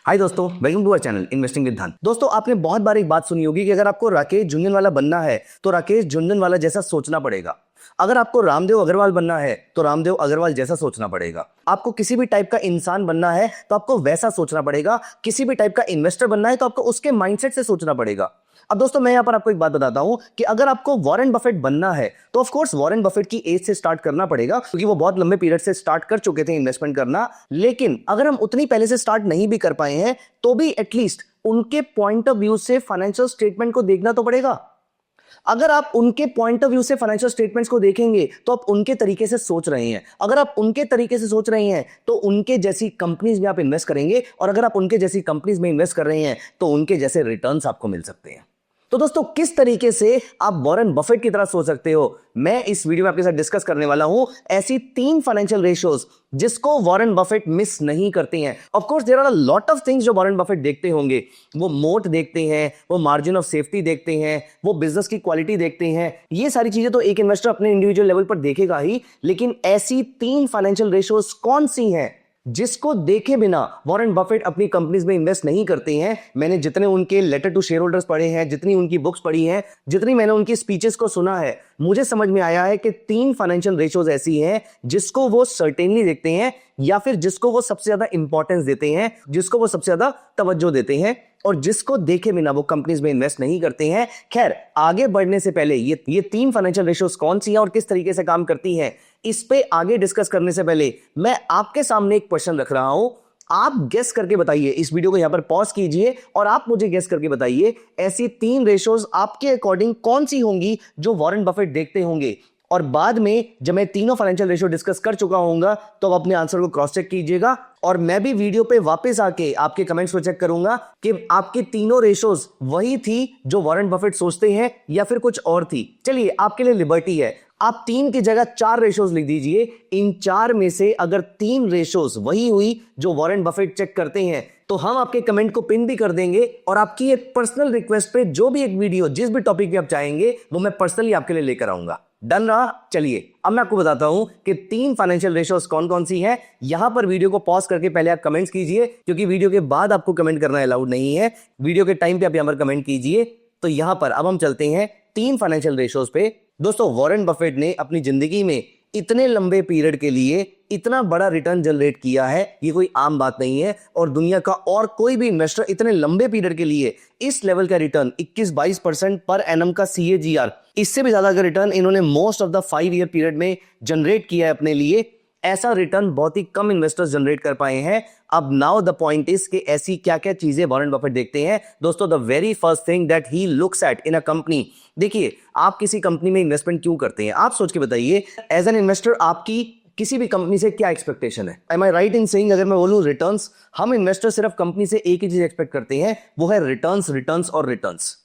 हाय दोस्तों, welcome to our channel investing with Dhan. दोस्तों, आपने बहुत बार एक बात सुनी होगी कि अगर आपको राकेश झुनझुनवाला बनना है तो राकेश झुनझुनवाला जैसा सोचना पड़ेगा। अगर आपको रामदेव अग्रवाल बनना है तो रामदेव अग्रवाल जैसा सोचना पड़ेगा। आपको किसी भी टाइप का इंसान बनना है तो आपको वैसा सोचना पड़ेगा। किसी भी टाइप का इन्वेस्टर बनना है तो आपको उसके माइंडसेट से सोचना पड़ेगा। अब दोस्तों, मैं यहां पर आपको एक बात बताता हूं कि अगर आपको वॉरेन बफेट बनना है तो ऑफ कोर्स वॉरेन बफेट की एज से स्टार्ट करना पड़ेगा, क्योंकि वो बहुत लंबे पीरियड से स्टार्ट कर चुके थे इन्वेस्टमेंट करना। लेकिन अगर हम उतनी पहले से स्टार्ट नहीं भी कर पाए हैं तो भी एटलीस्ट उनके पॉइंट ऑफ व्यू से फाइनेंशियल स्टेटमेंट को देखना तो पड़ेगा। अगर आप उनके पॉइंट ऑफ व्यू से फाइनेंशियल स्टेटमेंट्स को देखेंगे तो आप उनके तरीके से सोच रहे हैं। अगर आप उनके तरीके से सोच रहे हैं तो उनके जैसी कंपनीज में आप इन्वेस्ट करेंगे, और अगर आप उनके जैसी कंपनीज में इन्वेस्ट कर रहे हैं तो उनके जैसे रिटर्न्स आपको मिल सकते हैं। तो दोस्तों, किस तरीके से आप वॉरेन बफेट की तरह सोच सकते हो, मैं इस वीडियो में आपके साथ डिस्कस करने वाला हूं। ऐसी 3 फाइनेंशियल रेशियोज जिसको वॉरेन बफेट मिस नहीं करते हैं। Of course there are a lot of things जो वॉरेन बफेट देखते होंगे। वो मोट देखते हैं, वो मार्जिन ऑफ सेफ्टी देखते हैं, वो बिजनेस की क्वालिटी देखते हैं। ये सारी चीजें तो एक इन्वेस्टर अपने इंडिविजुअल लेवल पर देखेगा ही, लेकिन ऐसी 3 फाइनेंशियल रेशियोज कौन सी हैं जिसको देखे बिना वॉरेन बफेट अपनी कंपनीज में इन्वेस्ट नहीं करते हैं। मैंने जितने उनके लेटर टू शेयर होल्डर्स पढ़े हैं, जितनी उनकी बुक्स पढ़ी हैं, जितनी मैंने उनकी स्पीचेस को सुना है, मुझे समझ में आया है कि 3 फाइनेंशियल रेशियोज ऐसी हैं जिसको वो सर्टेनली देखते हैं, या फिर जिसको वो सबसे ज्यादा इंपॉर्टेंस देते हैं, जिसको वो सबसे ज्यादा तवज्जो देते हैं, और जिसको देखे बिना वो कंपनीज में इन्वेस्ट नहीं करते हैं। खैर, आगे बढ़ने से पहले ये 3 फाइनेंशियल रेशियोज कौन सी हैं और किस तरीके से काम करती हैं, इस पे आगे डिस्कस करने से पहले मैं आपके सामने एक क्वेश्चन रख रहा हूं। आप गेस करके बताइए। इस वीडियो को यहां पर पॉज कीजिए और आप मुझे गेस करके बताइए ऐसी 3 रेशियोज आपके अकॉर्डिंग कौन सी होंगी जो वॉरेन बफेट देखते होंगे। और बाद में जब मैं तीनों फाइनेंशियल रेशियो डिस्कस कर चुका होऊंगा तो आप अपने आंसर को क्रॉस चेक कीजिएगा, और मैं भी वीडियो पे वापस आके आपके कमेंट्स को चेक करूंगा कि आपकी तीनों रेशियोज वही थी जो वॉरेन बफेट सोचते हैं या फिर कुछ और थी। चलिए, आपके लिए लिबर्टी है, आप 3 की जगह 4 रेशियोज लिख दीजिए। इन 4 में से अगर 3 रेशियोज वही हुई जो वॉरेन बफेट चेक करते हैं तो हम आपके कमेंट को पिन भी कर देंगे, और आपकी एक पर्सनल रिक्वेस्ट पे जो भी एक वीडियो जिस भी टॉपिक पे आप चाहेंगे वो मैं पर्सनली आपके लिए लेकर आऊंगा। डन रहा? चलिए, अब मैं आपको बताता हूं कि 3 फाइनेंशियल रेशियोज कौन कौन सी हैं। यहां पर वीडियो को पॉज करके पहले आप कमेंट्स कीजिए, क्योंकि वीडियो के बाद आपको कमेंट करना अलाउड नहीं है। वीडियो के टाइम पे आप यहां पर कमेंट कीजिए। तो यहां पर अब हम चलते हैं 3 फाइनेंशियल रेशियोज पे। दोस्तों, वॉरेन बफेट ने अपनी जिंदगी में इतने लंबे पीरियड के लिए इतना बड़ा रिटर्न जनरेट किया है, ये कोई आम बात नहीं है। और दुनिया का और कोई भी इन्वेस्टर इतने लंबे पीरियड के लिए इस लेवल का रिटर्न 21-22% पर एनम का CAGR, इससे भी ज्यादा का रिटर्न इन्होंने most of the 5 year period में जनरेट किया है अपने लिए। ऐसा रिटर्न बहुत ही कम इन्वेस्टर्स जनरेट कर पाए हैं। अब नाउ द पॉइंट इज कि ऐसी क्या क्या चीजें वॉरेन बफेट देखते हैं। दोस्तों, the very first thing that he looks at in a company. देखिए, आप किसी कंपनी में इन्वेस्टमेंट क्यों करते हैं, आप सोच के बताइए। एज एन इन्वेस्टर आपकी किसी भी कंपनी से क्या एक्सपेक्टेशन है? Am I right in saying, अगर मैं बोलूं रिटर्न्स, हम इन्वेस्टर सिर्फ कंपनी से एक ही चीज एक्सपेक्ट करते हैं, वो है रिटर्न्स, रिटर्न्स और रिटर्न्स।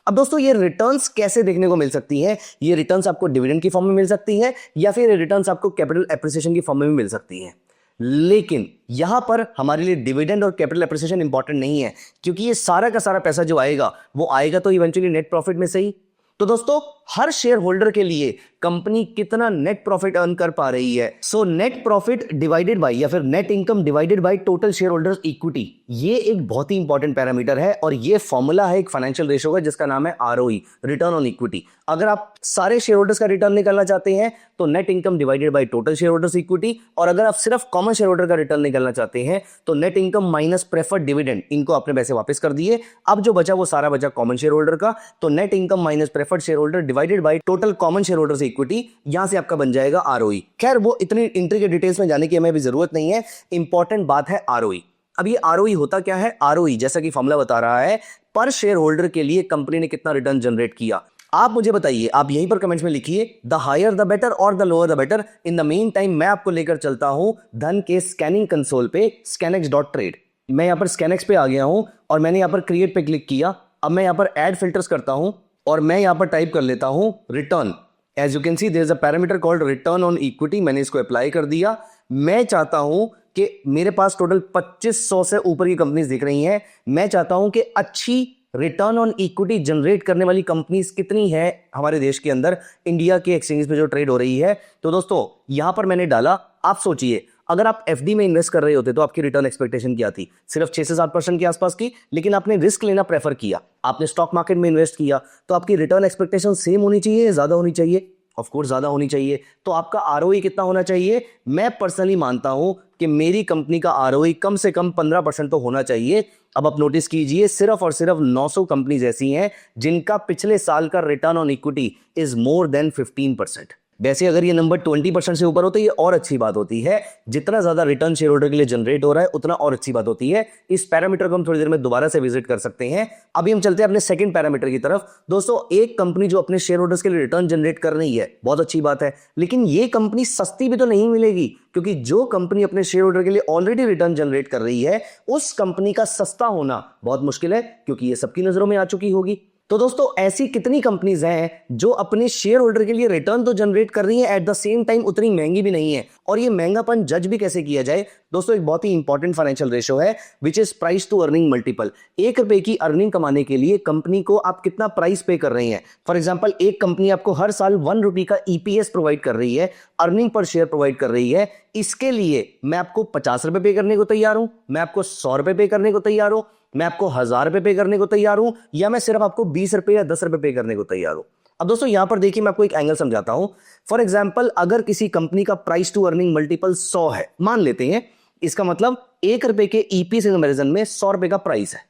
अब दोस्तों, ये रिटर्न्स कैसे देखने को मिल सकती है? ये रिटर्न्स आपको डिविडेंड की फॉर्म में मिल सकती है, या फिर ये रिटर्न्स आपको कैपिटल एप्रिसिएशन की फॉर्म में भी मिल सकती है। लेकिन यहां पर हमारे लिए डिविडेंड और कैपिटल एप्रिसिएशन इंपॉर्टेंट नहीं है, क्योंकि ये सारा का सारा पैसा जो आएगा वो आएगा तो इवेंचुअली नेट प्रॉफिट में सही। तो दोस्तों, हर शेयर होल्डर के लिए कंपनी कितना नेट प्रॉफिट अर्न कर पा रही है, so net profit divided by या फिर net income divided by total share holders equity, ये एक बहुत ही इंपॉर्टेंट पैरामीटर है। और ये फॉर्मूला है एक फाइनेंशियल रेशियो का जिसका नाम है ROE, रिटर्न ऑन इक्विटी। अगर आप सारे शेयर होल्डर्स का रिटर्न निकालना चाहते हैं तो net income divided by total share holders equity, और अगर आप सिर्फ कॉमन शेयर होल्डर का रिटर्न निकालना चाहते हैं तो net income minus preferred dividend, इनको आपने पैसे वापस कर दिए, अब जो बचा वो सारा बचा कॉमन शेयर होल्डर का, तो net income minus preferred share holder divided by total common share holders equity, यहां से आपका बन जाएगा ROE। खैर, वो इतनी इंट्री के डिटेल्स में जाने की हमें भी जरूरत नहीं है, इंपॉर्टेंट बात है ROE। अब ये ROE होता क्या है? ROE जैसा कि फॉर्मूला बता रहा है, पर शेयर होल्डर के लिए कंपनी ने कितना रिटर्न जनरेट किया। आप मुझे बताइए, आप यहीं पर कमेंट्स में लिखिए, द हायर द बेटर और the lower the better. In the main time मैं आपको लेकर चलता हूं धन के स्कैनिंग कंसोल पे, scanex.trade। मैं यहां पर scanex पे आ गया हूं और मैंने यहां पर क्रिएट पे क्लिक किया। अब मैं यहां पर ऐड फिल्टर्स करता हूं और मैं यहां पर टाइप कर लेता हूं return. As you can see there is a parameter called return on equity, मैंने इसको अप्लाई कर दिया। मैं चाहता हूं कि मेरे पास टोटल 2500 से ऊपर की कंपनीज दिख रही हैं। मैं चाहता हूं कि अच्छी रिटर्न ऑन इक्विटी जनरेट करने वाली कंपनीज कितनी है हमारे देश के अंदर, इंडिया के एक्सचेंज पे जो ट्रेड हो रही है। तो दोस्तों, यहां पर मैंने डाला, आप सोचिए अगर आप एफडी में इन्वेस्ट कर रहे होते तो आपकी रिटर्न एक्सपेक्टेशन क्या थी? सिर्फ 6 से 7% के आसपास की, लेकिन आपने रिस्क लेना प्रेफर किया, आपने स्टॉक मार्केट में इन्वेस्ट किया, तो आपकी रिटर्न एक्सपेक्टेशन सेम होनी चाहिए या ज्यादा होनी चाहिए? ऑफ कोर्स ज्यादा होनी चाहिए। तो आपका आरओई कितना होना चाहिए? मैं पर्सनली मानता हूं कि मेरी कंपनी का आरओई कम से कम 15% तो होना चाहिए। अब आप नोटिस कीजिए, सिर्फ और सिर्फ 900 कंपनीज ऐसी हैं जिनका पिछले साल का return on equity is more than 15%। वैसे अगर ये नंबर 20% से ऊपर हो तो ये और अच्छी बात होती है। जितना ज्यादा रिटर्न शेयर होल्डर के लिए जनरेट हो रहा है उतना और अच्छी बात होती है। इस पैरामीटर को हम थोड़ी देर में दोबारा से विजिट कर सकते हैं। अभी हम चलते हैं अपने सेकंड पैरामीटर की तरफ। दोस्तों, एक कंपनी जो अपने शेयर होल्डर्स के लिए रिटर्न जनरेट कर रही है, बहुत अच्छी बात है, लेकिन ये कंपनी सस्ती भी तो नहीं मिलेगी, क्योंकि जो कंपनी अपने शेयर होल्डर के लिए ऑलरेडी रिटर्न जनरेट कर रही है उस कंपनी का सस्ता होना बहुत मुश्किल है, क्योंकि ये सबकी नजरों में आ चुकी होगी। तो दोस्तों, ऐसी कितनी कंपनीज हैं जो अपने शेयर होल्डर के लिए रिटर्न तो जनरेट कर रही हैं, एट द सेम टाइम उतनी महंगी भी नहीं है। और ये महंगापन जज भी कैसे किया जाए? दोस्तों, एक बहुत ही इंपॉर्टेंट फाइनेंशियल रेशियो है which is price to earning multiple. 1 रुपए की अर्निंग कमाने के लिए कंपनी को आप कितना प्राइस पे कर रहे हैं। फॉर एग्जांपल, एक कंपनी आपको हर साल 1 रुपए का ईपीएस प्रोवाइड कर रही है, अर्निंग पर शेयर प्रोवाइड कर रही है। इसके लिए मैं आपको 50 रुपए पे करने को तैयार हूं, मैं आपको 100 रुपए पे करने को तैयार हूं, मैं आपको 1000 रुपए पे करने को तैयार हूं, या मैं सिर्फ आपको 20 रुपए या 10 रुपए पे करने को तैयार हूं। अब दोस्तों, यहां पर देखिए, मैं आपको एक एंगल समझाता हूं। फॉर एग्जांपल, अगर किसी कंपनी का प्राइस टू अर्निंग मल्टीपल 100 है, मान लेते हैं, इसका मतलब 1 रुपए के ईपी से कंपैरिजन में 100 रुपए का प्राइस है।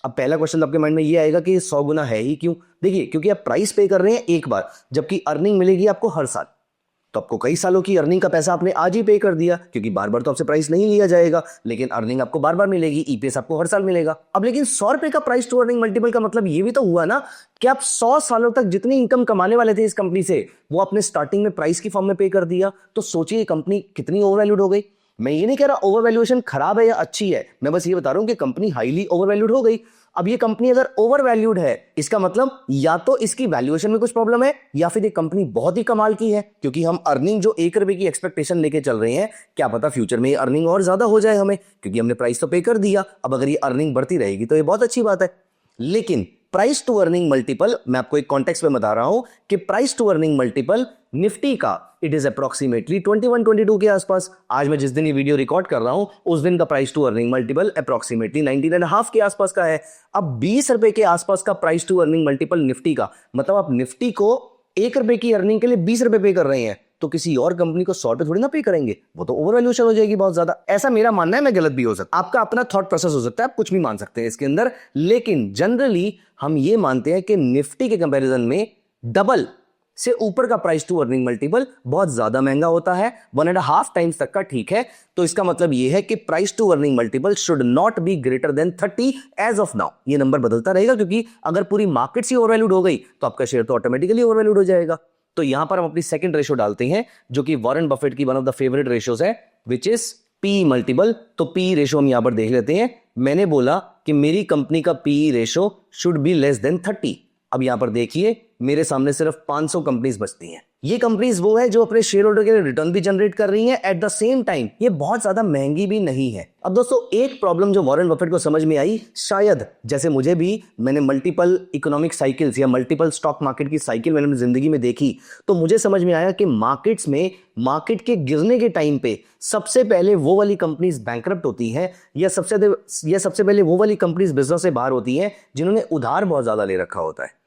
अब पहला क्वेश्चन आपके माइंड में ये आएगा कि 100 गुना है ही क्यों? देखिए, क्योंकि आप प्राइस पे कर रहे हैं एक बार, जबकि अर्निंग मिलेगी आपको हर साल। तो आपको कई सालों की अर्निंग का पैसा आपने आज ही पे कर दिया, क्योंकि बार बार तो आपसे प्राइस नहीं लिया जाएगा, लेकिन अर्निंग आपको बार बार मिलेगी, ईपीएस आपको हर साल मिलेगा। अब लेकिन 100 रुपए का प्राइस टू अर्निंग मल्टीपल का मतलब ये भी तो हुआ ना कि आप 100 सालों तक जितनी इनकम कमाने वाले थे इस कंपनी से, वो आपने स्टार्टिंग में प्राइस की फॉर्म में पे कर दिया। तो सोचिए कंपनी कितनी ओवरवैल्यूड हो गई। मैं ये नहीं कह रहा ओवरवैल्यूएशन खराब है या अच्छी है, मैं बस ये बता रहा हूं कि कंपनी हाईली ओवरवैल्यूड हो गई। अब ये कंपनी अगर ओवरवैल्यूड है, इसका मतलब या तो इसकी वैल्यूएशन में कुछ प्रॉब्लम है, या फिर ये कंपनी बहुत ही कमाल की है, क्योंकि हम अर्निंग जो 1 रुपए की एक्सपेक्टेशन लेके चल रहे हैं, क्या पता फ्यूचर में ये अर्निंग और ज्यादा हो जाए हमें, क्योंकि हमने प्राइस तो पे कर दिया। अब अगर ये अर्निंग बढ़ती रहेगी तो ये बहुत अच्छी बात है। लेकिन प्राइस टू अर्निंग मल्टीपल, मैं आपको एक कॉन्टेक्स्ट में बता रहा हूं कि price to earning multiple Nifty का इट इज अप्रोक्सीमेटली 21-22 के आसपास। आज मैं जिस दिन ये वीडियो रिकॉर्ड कर रहा हूं उस दिन का price to earning multiple approximately 19.5 के आसपास का है। अब 20 रुपए के आसपास का price to earning multiple Nifty का, मतलब आप निफ्टी को 1 रुपए की अर्निंग के लिए 20 रुपए पे कर रहे हैं, तो किसी और कंपनी को 100 रुपए थोड़ी ना पे करेंगे, वो तो ओवरवैल्यूएशन हो जाएगी बहुत ज्यादा। ऐसा मेरा मानना है, मैं गलत भी हो सकता, आपका अपना थॉट प्रोसेस हो सकता है, आप कुछ भी मान सकते हैं इसके अंदर। लेकिन जनरली हम ये मानते हैं कि निफ्टी के कंपैरिजन में डबल से ऊपर का प्राइस टू अर्निंग मल्टीपल बहुत ज्यादा महंगा होता है। 1.5 टाइम्स तक का ठीक है। तो इसका मतलब यह है कि price to earning multiple should not be greater than 30 as of now. ये नंबर बदलता रहेगा, क्योंकि अगर पूरी मार्केट से ओवरवैल्यूड हो गई तो आपका शेयर तो ऑटोमेटिकली ओवरवैल्यूड हो जाएगा। तो यहां पर हम अपनी सेकंड रेशियो डालते हैं, जो कि वॉरेन बफेट की one of the favourite ratios है, विच इज पी मल्टीपल। तो पी रेशियो हम यहां पर देख लेते हैं। मैंने बोला कि मेरी कंपनी का P ratio should be less then 30। अब यहां पर देखिए, मेरे सामने सिर्फ 500 कंपनीज बचती हैं। ये कंपनीज वो है जो अपने शेयर होल्डर के लिए रिटर्न भी जनरेट कर रही हैं, एट द सेम टाइम ये बहुत ज्यादा महंगी भी नहीं है। अब दोस्तों, एक प्रॉब्लम जो वॉरेन बफेट को समझ में आई, शायद जैसे मुझे भी, मैंने मल्टीपल इकोनॉमिक साइकिल्स या मल्टीपल स्टॉक मार्केट की साइकिल मैंने जिंदगी में देखी, तो मुझे समझ में आया कि मार्केट्स में मार्केट के गिरने के टाइम पे सबसे पहले वो वाली कंपनीज बैंकरप्ट होती हैं, या सबसे पहले वो वाली कंपनीज बिजनेस से बाहर होती हैं जिन्होंने उधार बहुत ज्यादा ले रखा होता है।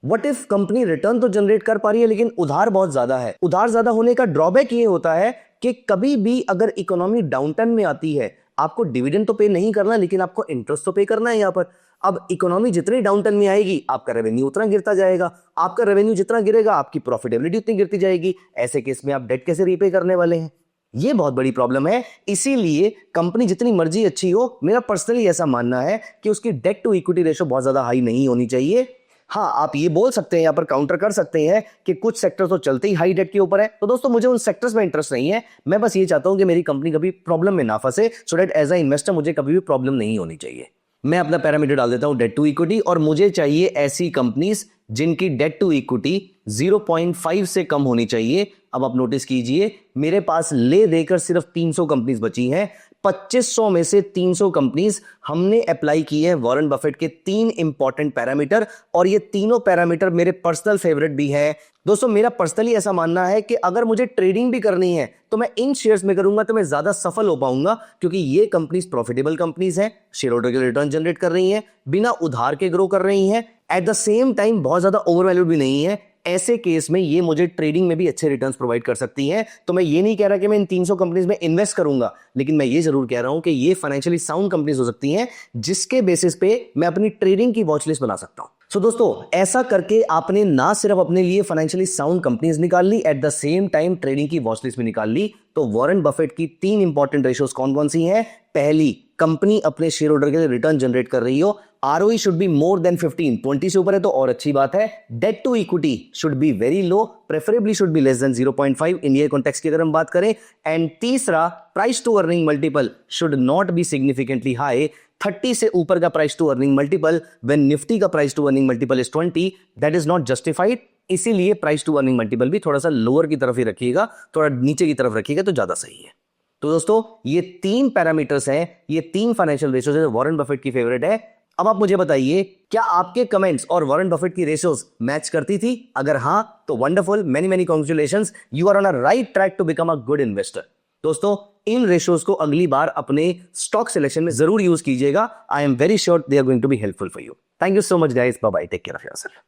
व्हाट इफ कंपनी रिटर्न तो जनरेट कर पा रही है लेकिन उधार बहुत ज्यादा है। उधार ज्यादा होने का ड्रॉबैक ये होता है कि कभी भी अगर इकोनॉमी डाउनटर्न में आती है, आपको डिविडेंड तो पे नहीं करना, लेकिन आपको इंटरेस्ट तो पे करना है यहां पर। अब इकोनॉमी जितनी डाउनटर्न में आएगी, आपका रेवेन्यू उतना गिरता जाएगा, आपका रेवेन्यू जितना गिरेगा आपकी प्रॉफिटेबिलिटी उतनी गिरती जाएगी। ऐसे केस में आप डेट कैसे रीपे करने वाले हैं? ये बहुत बड़ी प्रॉब्लम है। इसीलिए कंपनी जितनी मर्जी अच्छी हो, मेरा पर्सनली ऐसा मानना है कि उसकी डेट टू इक्विटी रेशियो बहुत ज्यादा हाई नहीं होनी चाहिए। हाँ, आप ये बोल सकते हैं, यहां पर काउंटर कर सकते हैं कि कुछ सेक्टर तो चलते ही हाई डेट के ऊपर है। तो दोस्तों, मुझे उन सेक्टर्स में इंटरेस्ट नहीं है। मैं बस ये चाहता हूं कि मेरी कंपनी कभी प्रॉब्लम में ना फंसे, so that as a investor मुझे कभी भी प्रॉब्लम नहीं होनी चाहिए। मैं अपना पैरामीटर डाल देता हूं डेट टू इक्विटी, और मुझे चाहिए ऐसी कंपनीज जिनकी डेट टू इक्विटी 0.5 से कम होनी चाहिए। अब आप नोटिस कीजिए, मेरे पास ले देकर सिर्फ 300 कंपनीज बची हैं। 2500 में से 300 कंपनीज हमने अप्लाई की है वॉरेन बफेट के 3 इंपॉर्टेंट पैरामीटर, और ये तीनों पैरामीटर मेरे पर्सनल फेवरेट भी हैं। दोस्तों, मेरा पर्सनली ऐसा मानना है कि अगर मुझे ट्रेडिंग भी करनी है तो मैं इन शेयर्स में करूंगा तो मैं ज्यादा सफल हो पाऊंगा, क्योंकि ये कंपनीज प्रॉफिटेबल कंपनीज हैं, शेयर होल्डर के रिटर्न जनरेट कर रही हैं, बिना उधार के ग्रो कर रही हैं, एट द सेम टाइम बहुत ज्यादा ओवरवैल्यूड भी नहीं है। ऐसे केस में ये मुझे ट्रेडिंग में भी अच्छे रिटर्न्स प्रोवाइड कर सकती हैं। तो मैं ये नहीं कह रहा कि मैं इन 300 कंपनीज में इन्वेस्ट करूंगा, लेकिन मैं ये जरूर कह रहा हूं कि ये फाइनेंशियली साउंड कंपनीज हो सकती हैं, जिसके बेसिस पे मैं अपनी ट्रेडिंग की वॉच लिस्ट बना सकता हूं। सो दोस्तों, ऐसा करके आपने ना सिर्फ अपने लिए फाइनेंशियली साउंड कंपनीज निकाल ली, at the same time trading की वॉच लिस्ट भी निकाल ली। तो वॉरेन बफेट की 3 इंपॉर्टेंट रेशियोज कौन कौन सी हैं? पहली, कंपनी अपने शेयर होल्डर के लिए रिटर्न जनरेट कर रही हो, ROE should be more than 15, 20 से ऊपर है तो और अच्छी बात है। Debt to equity should be very low, preferably should be less than 0.5 India context की अगर हम बात करें। एंड तीसरा, price to earning multiple should not be significantly high, 30 से ऊपर का price to earning multiple when Nifty का price to earning multiple is 20, that is not justified. इसीलिए प्राइस टू अर्निंग मल्टीपल भी थोड़ा सा लोअर की तरफ ही रखिएगा, थोड़ा नीचे की तरफ रखिएगा तो ज्यादा सही है। तो दोस्तों, ये 3 पैरामीटर्स हैं, ये 3 फाइनेंशियल रेशियोज है, वॉरेन बफेट की फेवरेट है। अब आप मुझे बताइए, क्या आपके कमेंट्स और वॉरेन बफेट की रेशियोज मैच करती थी? अगर हां तो wonderful, many many congratulations, you are on a right track to become a good investor. दोस्तों, इन रेशियोज को अगली बार अपने स्टॉक सिलेक्शन में जरूर यूज कीजिएगा। I am very sure they are going to be helpful for you. Thank you so much guys, bye bye, take care of yourself.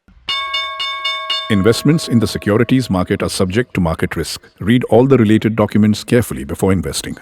Investments in the securities market are subject to market risk. Read all the related documents carefully before investing.